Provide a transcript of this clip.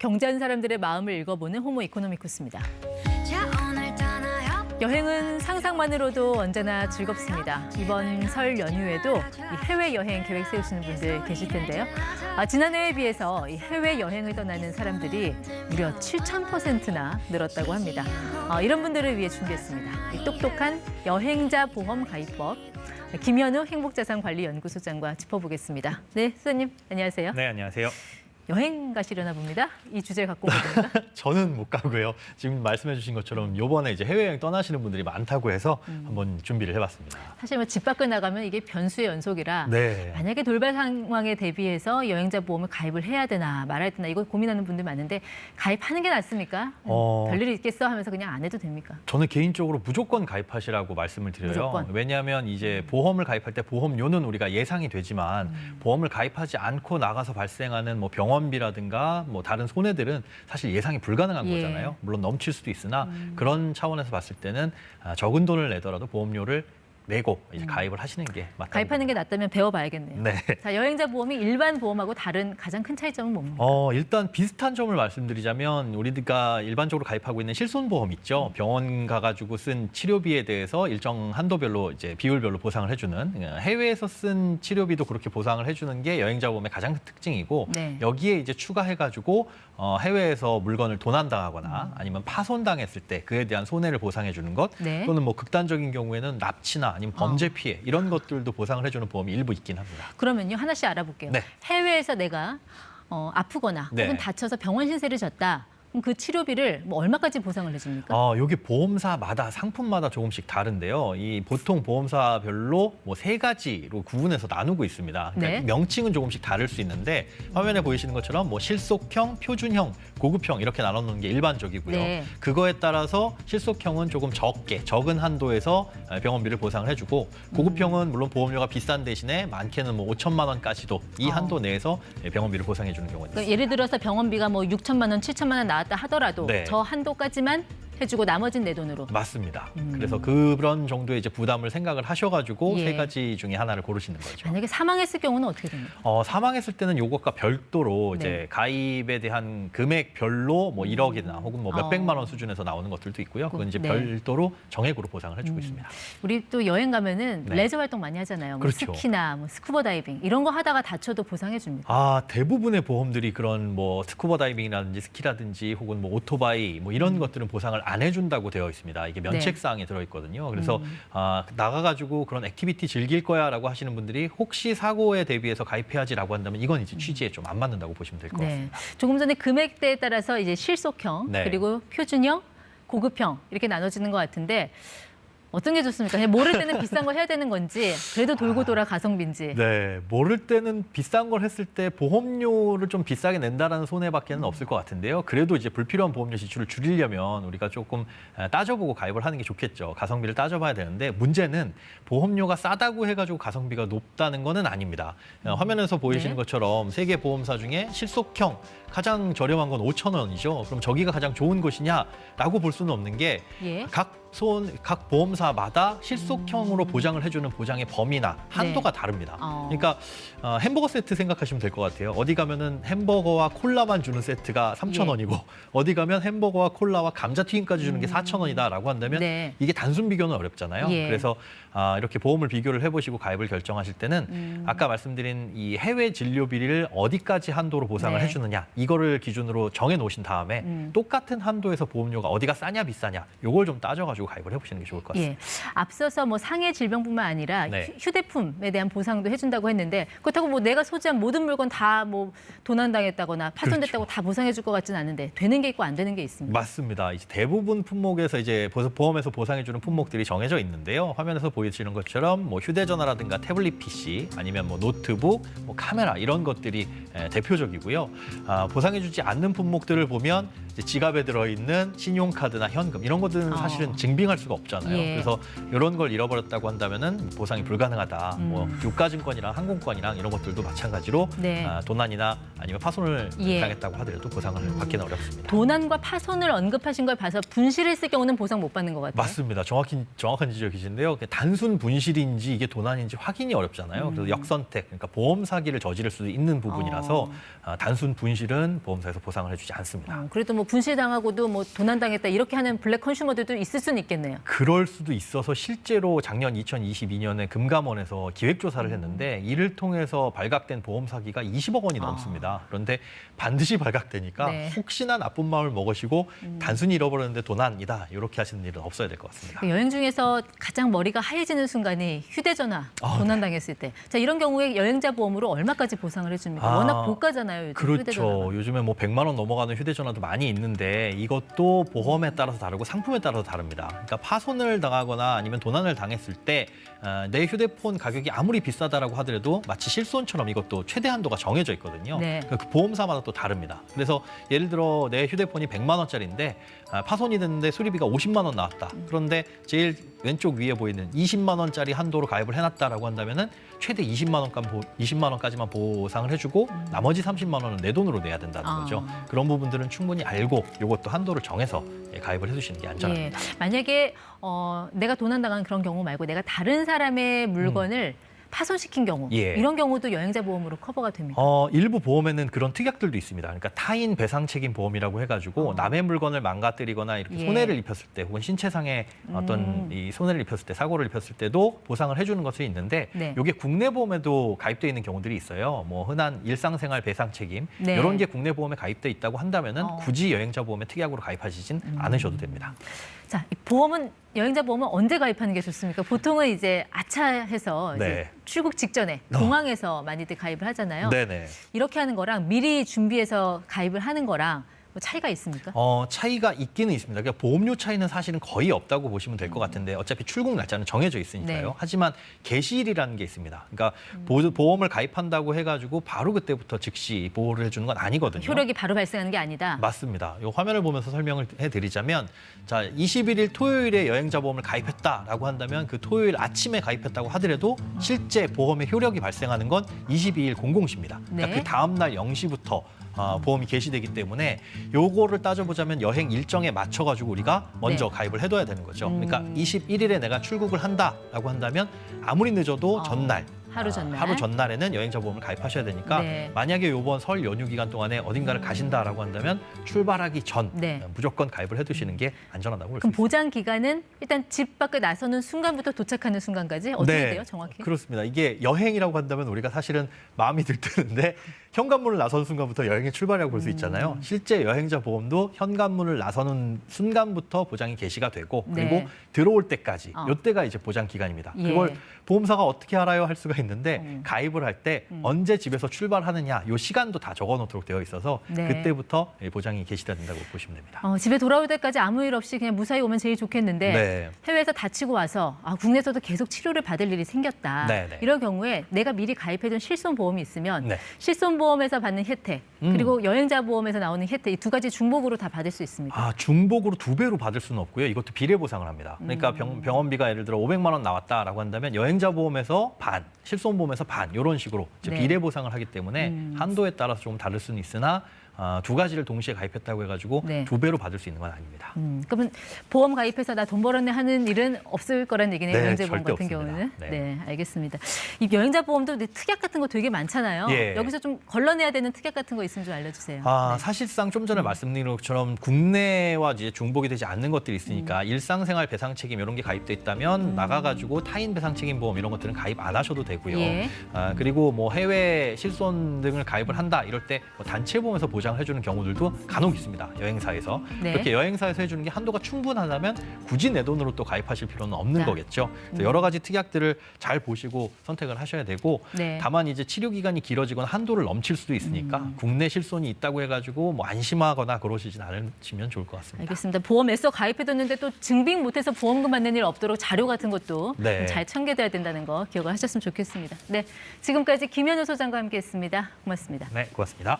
경제하는 사람들의 마음을 읽어보는 호모 이코노미쿠스입니다. 여행은 상상만으로도 언제나 즐겁습니다. 이번 설 연휴에도 해외여행 계획 세우시는 분들 계실 텐데요. 지난해에 비해서 해외여행을 떠나는 사람들이 무려 7,000%나 늘었다고 합니다. 이런 분들을 위해 준비했습니다. 똑똑한 여행자 보험 가입법. 김현우 행복자산관리연구소장과 짚어보겠습니다. 네, 소장님 안녕하세요. 네, 안녕하세요. 여행 가시려나 봅니다. 이 주제 갖고 오거든요. 저는 못 가고요. 지금 말씀해 주신 것처럼 이번에 이제 해외여행 떠나시는 분들이 많다고 해서 한번 준비를 해봤습니다. 사실 뭐 집 밖을 나가면 이게 변수의 연속이라 네. 만약에 돌발 상황에 대비해서 여행자 보험을 가입을 해야 되나 말아야 되나 이거 고민하는 분들 많은데 가입하는 게 낫습니까? 별일이 있겠어 하면서 그냥 안 해도 됩니까? 저는 개인적으로 무조건 가입하시라고 말씀을 드려요. 무조건. 왜냐하면 이제 보험을 가입할 때 보험료는 우리가 예상이 되지만 보험을 가입하지 않고 나가서 발생하는 뭐 병원비라든가 뭐 다른 손해들은 사실 예상이 불가능한 거잖아요. 물론 넘칠 수도 있으나 그런 차원에서 봤을 때는 적은 돈을 내더라도 보험료를 내고 이제 가입을 하시는 게 맞다. 가입하는 게 낫다면 배워봐야겠네요. 네. 자, 여행자 보험이 일반 보험하고 다른 가장 큰 차이점은 뭡니까? 일단 비슷한 점을 말씀드리자면 우리가 일반적으로 가입하고 있는 실손보험 있죠. 병원 가가지고 쓴 치료비에 대해서 일정 한도별로 이제 비율별로 보상을 해주는 해외에서 쓴 치료비도 그렇게 보상을 해주는 게 여행자 보험의 가장 큰 특징이고 네. 여기에 이제 추가해가지고 해외에서 물건을 도난당하거나 아니면 파손당했을 때 그에 대한 손해를 보상해 주는 것 네. 또는 뭐 극단적인 경우에는 납치나 아니면 범죄 피해 이런 것들도 보상을 해주는 보험이 일부 있긴 합니다. 그러면요 하나씩 알아볼게요. 네. 해외에서 내가 아프거나 네. 혹은 다쳐서 병원 신세를 졌다. 그럼 그 치료비를 뭐 얼마까지 보상을 해줍니까? 여기 보험사마다 상품마다 조금씩 다른데요. 이 보통 보험사별로 뭐 3가지로 구분해서 나누고 있습니다. 그러니까 네. 명칭은 조금씩 다를 수 있는데 화면에 보이시는 것처럼 뭐 실속형, 표준형, 고급형 이렇게 나눠놓는 게 일반적이고요. 네. 그거에 따라서 실속형은 조금 적은 한도에서 병원비를 보상을 해주고 고급형은 물론 보험료가 비싼 대신에 많게는 뭐 5천만 원까지도 이 한도 내에서 병원비를 보상해주는 경우가 있습니다. 그러니까 예를 들어서 병원비가 뭐 6천만 원, 7천만 원 나왔다 하더라도 네. 저 한도까지만 해주고 나머지는 내 돈으로. 맞습니다. 그래서 그런 정도의 이제 부담을 생각을 하셔가지고 예. 3가지 중에 하나를 고르시는 거죠. 만약에 사망했을 경우는 어떻게 됩니까? 사망했을 때는 요것과 별도로 네. 이제 가입에 대한 금액별로 뭐 1억이나 혹은 뭐 몇백만 원 수준에서 나오는 것들도 있고요. 그건 이제 네. 별도로 정액으로 보상을 해주고 있습니다. 우리 또 여행 가면은 네. 레저 활동 많이 하잖아요. 뭐 그렇죠. 스키나 뭐 스쿠버 다이빙 이런 거 하다가 다쳐도 보상해 줍니다. 대부분의 보험들이 그런 뭐 스쿠버 다이빙이라든지 스키라든지 혹은 뭐 오토바이 뭐 이런 것들은 보상을 안 해준다고 되어 있습니다. 이게 면책사항에 들어있거든요. 그래서 나가가지고 그런 액티비티 즐길 거야라고 하시는 분들이 혹시 사고에 대비해서 가입해야지라고 한다면 이건 이제 취지에 좀 안 맞는다고 보시면 될 것 같습니다. 조금 전에 금액대에 따라서 이제 실속형 네. 그리고 표준형, 고급형 이렇게 나눠지는 것 같은데 어떤 게 좋습니까? 그냥 모를 때는 비싼 거 해야 되는 건지 그래도 돌고 돌아 가성비인지. 네, 모를 때는 비싼 걸 했을 때 보험료를 좀 비싸게 낸다라는 손해밖에는 없을 것 같은데요. 그래도 이제 불필요한 보험료 지출을 줄이려면 우리가 조금 따져보고 가입을 하는 게 좋겠죠. 가성비를 따져봐야 되는데 문제는 보험료가 싸다고 해가지고 가성비가 높다는 거는 아닙니다. 화면에서 보이시는 네. 것처럼 세계 보험사 중에 실속형 가장 저렴한 건 5천 원이죠. 그럼 저기가 가장 좋은 것이냐라고 볼 수는 없는 게 예. 각 보험사마다 실속형으로 보장을 해주는 보장의 범위나 한도가 네. 다릅니다. 그러니까 햄버거 세트 생각하시면 될 것 같아요. 어디 가면은 햄버거와 콜라만 주는 세트가 3,000원이고 어디 가면 햄버거와 콜라와 감자튀김까지 주는 게 4,000원이다라고 한다면 네. 이게 단순 비교는 어렵잖아요. 예. 그래서 이렇게 보험을 비교를 해보시고 가입을 결정하실 때는 아까 말씀드린 이 해외 진료비를 어디까지 한도로 보상을 네. 해주느냐 이거를 기준으로 정해놓으신 다음에 똑같은 한도에서 보험료가 어디가 싸냐 비싸냐 이걸 좀 따져가지고 가입을 해보시는 게 좋을 것 같습니다. 예. 앞서서 뭐 상해 질병뿐만 아니라 네. 휴대품에 대한 보상도 해준다고 했는데 그렇다고 뭐 내가 소지한 모든 물건 다 뭐 도난당했다거나 파손됐다고 다 보상해줄 것 같지는 않은데 되는 게 있고 안 되는 게 있습니다. 맞습니다. 이제 대부분 품목에서 이제 보험에서 보상해주는 품목들이 정해져 있는데요. 화면에서 보이시는 것처럼 뭐 휴대전화라든가 태블릿 PC 아니면 뭐 노트북, 뭐 카메라 이런 것들이 대표적이고요. 보상해주지 않는 품목들을 보면 이제 지갑에 들어있는 신용카드나 현금 이런 것들은 사실은 증빙할 수가 없잖아요. 예. 그래서 이런 걸 잃어버렸다고 한다면은 보상이 불가능하다. 뭐 유가증권이랑 항공권이랑 이런 것들도 마찬가지로 네. 도난이나 아니면 파손을 예. 당했다고 하더라도 보상을 받기는 어렵습니다. 도난과 파손을 언급하신 걸 봐서 분실했을 경우는 보상 못 받는 것 같아요. 맞습니다. 정확한 지적이신데요. 단순 분실인지 이게 도난인지 확인이 어렵잖아요. 그래서 역선택, 그러니까 보험 사기를 저지를 수 있는 부분이라서 단순 분실은 경우는 보험사에서 보상을 해주지 않습니다. 그래도 뭐 분실당하고도 뭐 도난당했다 이렇게 하는 블랙 컨슈머들도 있을 수는 있겠네요. 그럴 수도 있어서 실제로 작년 2022년에 금감원에서 기획조사를 했는데 이를 통해서 발각된 보험 사기가 20억 원이 넘습니다. 그런데 반드시 발각되니까 네. 혹시나 나쁜 마음을 먹으시고 단순히 잃어버렸는데 도난이다 이렇게 하시는 일은 없어야 될 것 같습니다. 여행 중에서 가장 머리가 하얘지는 순간이 휴대전화 도난당했을 때. 자, 이런 경우에 여행자 보험으로 얼마까지 보상을 해줍니까? 워낙 고가잖아요. 요즘 그렇죠. 휴대전화가. 요즘에 뭐 100만 원 넘어가는 휴대전화도 많이 있는데 이것도 보험에 따라서 다르고 상품에 따라서 다릅니다. 그러니까 파손을 당하거나 아니면 도난을 당했을 때 내 휴대폰 가격이 아무리 비싸다라고 하더라도 마치 실손처럼 이것도 최대 한도가 정해져 있거든요. 네. 그 보험사마다 또 다릅니다. 그래서 예를 들어 내 휴대폰이 100만 원짜리인데 파손이 됐는데 수리비가 50만 원 나왔다. 그런데 제일 왼쪽 위에 보이는 20만 원짜리 한도로 가입을 해놨다라고 한다면은 최대 20만 원까지만 보상을 해주고 나머지 30만 원은 내 돈으로 내야 된다는 거죠. 그런 부분들은 충분히 알고 이것도 한도를 정해서 가입을 해주시는 게 안전합니다. 예. 만약에 내가 도난당한 그런 경우 말고 내가 다른 사람의 물건을 파손시킨 경우 예. 이런 경우도 여행자 보험으로 커버가 됩니까? 일부 보험에는 그런 특약들도 있습니다. 그러니까 타인 배상 책임 보험이라고 해가지고 남의 물건을 망가뜨리거나 이렇게 예. 손해를 입혔을 때 혹은 신체상의 어떤 이 손해를 입혔을 때 사고를 입혔을 때도 보상을 해주는 것이 있는데 네. 이게 국내 보험에도 가입돼 있는 경우들이 있어요. 뭐 흔한 일상생활 배상 책임 네. 이런 게 국내 보험에 가입돼 있다고 한다면은 굳이 여행자 보험에 특약으로 가입하시진 않으셔도 됩니다. 자, 이 보험은 여행자 보험은 언제 가입하는 게 좋습니까? 보통은 이제 아차해서 이제 네. 출국 직전에 공항에서 많이들 가입을 하잖아요. 네네. 이렇게 하는 거랑 미리 준비해서 가입을 하는 거랑 뭐 차이가 있습니까? 차이가 있기는 있습니다. 그러니까 보험료 차이는 사실은 거의 없다고 보시면 될 것 같은데 어차피 출국 날짜는 정해져 있으니까요. 네. 하지만 개시일이라는 게 있습니다. 그러니까 보험을 가입한다고 해가지고 바로 그때부터 즉시 보호를 해주는 건 아니거든요. 효력이 바로 발생하는 게 아니다. 맞습니다. 이 화면을 보면서 설명을 해드리자면 자 21일 토요일에 여행자 보험을 가입했다라고 한다면 그 토요일 아침에 가입했다고 하더라도 실제 보험의 효력이 발생하는 건 22일 00시입니다. 그러니까 네. 그 다음 날 0시부터 보험이 개시되기 때문에 요거를 따져보자면 여행 일정에 맞춰가지고 우리가 먼저 네. 가입을 해둬야 되는 거죠. 그러니까 21일에 내가 출국을 한다라고 한다면 아무리 늦어도 전날 하루 전날. 하루 전날에는 여행자 보험을 가입하셔야 되니까 네. 만약에 이번 설 연휴 기간 동안에 어딘가를 가신다라고 한다면 출발하기 전 네. 무조건 가입을 해두시는 게 안전하다고 볼 수 그럼 있습니다. 보장 기간은 일단 집 밖에 나서는 순간부터 도착하는 순간까지 어떻게 돼요, 정확히? 그렇습니다. 이게 여행이라고 한다면 우리가 사실은 마음이 들뜨는데 현관문을 나서는 순간부터 여행의 출발이라고 볼 수 있잖아요. 실제 여행자 보험도 현관문을 나서는 순간부터 보장이 개시가 되고 그리고 네. 들어올 때까지 이때가 이제 보장 기간입니다. 예. 그걸 보험사가 어떻게 알아요 할 수가 있는데 가입을 할 때 언제 집에서 출발하느냐 이 시간도 다 적어놓도록 되어 있어서 네. 그때부터 보장이 개시된다고 보시면 됩니다. 집에 돌아올 때까지 아무 일 없이 그냥 무사히 오면 제일 좋겠는데 네. 해외에서 다치고 와서 국내에서도 계속 치료를 받을 일이 생겼다. 네, 네. 이런 경우에 내가 미리 가입해둔 실손보험이 있으면 네. 실손보험에서 받는 혜택 그리고 여행자 보험에서 나오는 혜택 이 두 가지 중복으로 다 받을 수 있습니까? 중복으로 2배로 받을 수는 없고요. 이것도 비례 보상을 합니다. 그러니까 병원비가 예를 들어 500만 원 나왔다라고 한다면 여행자 보험에서 반, 실손보험에서 반 이런 식으로 이제 네. 비례 보상을 하기 때문에 한도에 따라서 조금 다를 수는 있으나 두 가지를 동시에 가입했다고 해가지고 네. 2배로 받을 수 있는 건 아닙니다. 그러면 보험 가입해서 나 돈 벌었네 하는 일은 없을 거란 얘기네요. 네, 여행자 보험 절대 같은 없습니다. 경우는. 네. 네, 알겠습니다. 이 여행자 보험도 특약 같은 거 되게 많잖아요. 예. 여기서 좀 걸러내야 되는 특약 같은 거 있으면 좀 알려주세요. 사실상 좀 전에 말씀드린 것처럼 국내와 이제 중복이 되지 않는 것들이 있으니까 일상생활 배상 책임 이런 게 가입돼 있다면 나가가지고 타인 배상 책임 보험 이런 것들은 가입 안 하셔도 되고요. 예. 그리고 뭐 해외 실손 등을 가입을 한다 이럴 때 뭐 단체 보험에서 보장을 해주는 경우들도 간혹 있습니다. 여행사에서. 네. 이렇게 여행사에서 해주는 게 한도가 충분하다면 굳이 내 돈으로 또 가입하실 필요는 없는 자. 거겠죠. 그래서 여러 가지 특약들을 잘 보시고 선택을 하셔야 되고 네. 다만 이제 치료 기간이 길어지거나 한도를 넘칠 수도 있으니까 국내 실손이 있다고 해가지고 뭐 안심하거나 그러시진 않으시면 좋을 것 같습니다. 알겠습니다. 보험 애써 가입해뒀는데 또 증빙 못해서 보험금 받는 일 없도록 자료 같은 것도 네. 잘 챙겨둬야 된다는 거 기억을 하셨으면 좋겠습니다. 네, 지금까지 김현우 소장과 함께했습니다. 고맙습니다. 네, 고맙습니다.